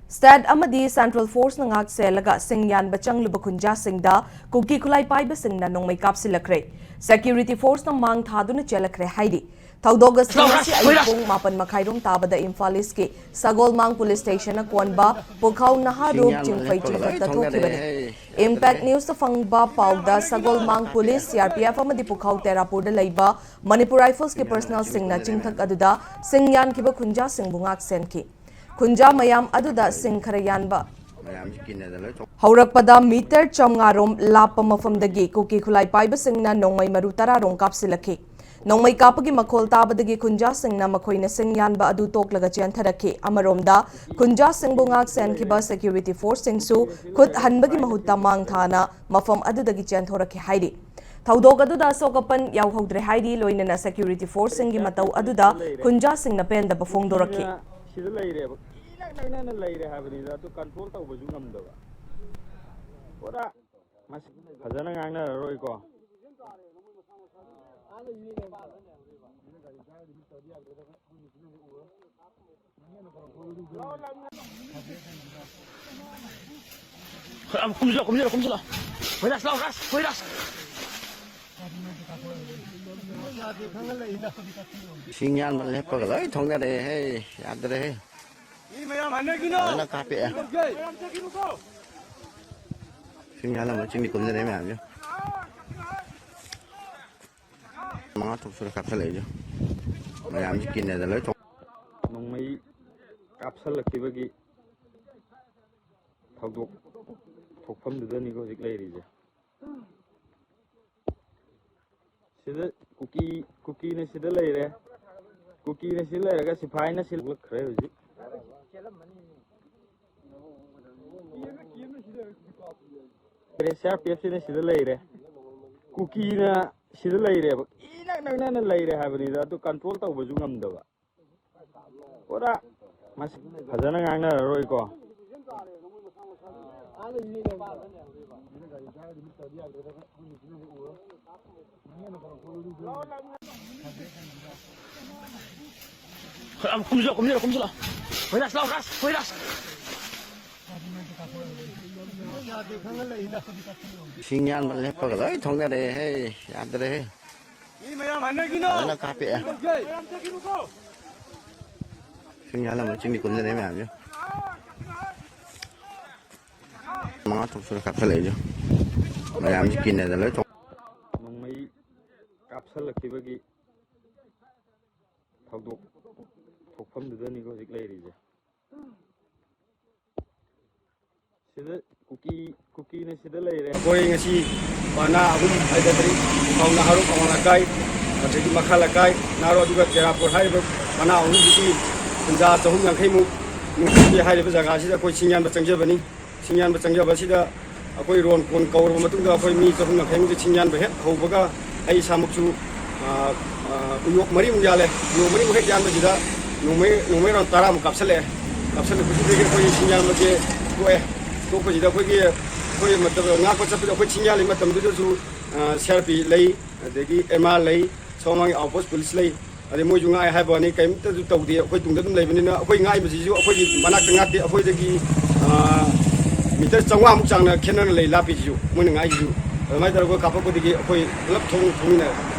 State Amadi Central Force Nangak Selaga Singyan Bachang Lubakunja Singda Kuki Kulai Paiba Singna Nong May Kapsilakre Security Force ng Mang Thaduna Chelakre Haidi Taudogas Nasi Aypong Mapan Makairum Tabada Infaliski Sagol Mang Police Station na Kwanba Pukhaw Naharub Jingfay Chingkata Thokibani Impact News sa Fangba Pauda Sagol Mang Police CRPF Amadi Pukhaw Terapurda Laiba Manipur Rifles ki personal Singna Chingthak Aduda Singyan Kiba Kunja Singbungak Senki Kunja mayam aduda sing kharayanba Haurakpada meter chamngarom lapa mafamdagi kuki khulai paiba singna nongmai maru tararong kapsilaki nongmai kapagi makhol tabadagi kunja singna makhoina singyanba adu toklaga chentharaki amaromda kunja singbungak senkiba security force singsu khut hanbagi mahutta mangthana mafam adudagi chenthoraki haidi Thaudok aduda sokapan yauhodre haidi loinana security force singi matau aduda kunja singna penda bafongdoraki Sida laire na laire habani da to control ta ubaju ngamda ba ora mas fazana ngangna roi ko kumjula hoidas Sinyan mà lép cái đấy thông ra đây hay ăn đây nó cà phê Sinyan là một chuyện cũng như thế mà chứ mà thuộc sự cặp lấy chứ mà làm gì kinh này là lấy thôi nông mấy cặp sắt là cái gì thầu thuộc phẩm được ni có dịch lấy đi chứ Sida cookie ne sida lay re cookie ne sida lay ga sifai na sila lak khare hoji Resha PFC ne sida lay re cookie na sida lay re ina na lay re habani da to control ta ubaju ngamda ba ora mas fazana ngangna roi ko kumjula hoidas Sinyan mà lép cái đấy thông ra đây hay ăn đây nó cà phê Sinyan là một chuyện cũng như thế mà chứ mà thuộc sự cặp lấy chứ mà làm gì kinh này là lấy thôi nông mấy cặp sắt là cái gì thầu thuộc phẩm được ni có dịch lấy đi chứ sida cookie ne sida lay re Boy ngasi wana agum aidari kauna haru kauna kai adagi makhala kai naro aduga terapur haiba mana unu diki punja chahum yankhai mu nuki haiba jaga sida koi singyan ba changjabani singyan ba changjaba sida akoi ron kon kaur matung da koi mi chahum yankhai mu singyan ba het hobaga ai samuksu uyok mari mu yale uyok mari mu het yan ba sida numai ron tara mu kapsale kutu de koi singyan ma je koe to ko sida koi matlab nga ko chapida koi singyan le matam du su CRP lei adagi MR lei somang outpost police lei ade mo ju ngai haiba ni kaim ta tau de koi tung dum lei bani na koi ngai ba ji ju koi manak ngak de koi dagi meter changwa mu chang na khenan lei la pi ju mo ngai ju mai dar ko kapa ko dagi koi lap thong na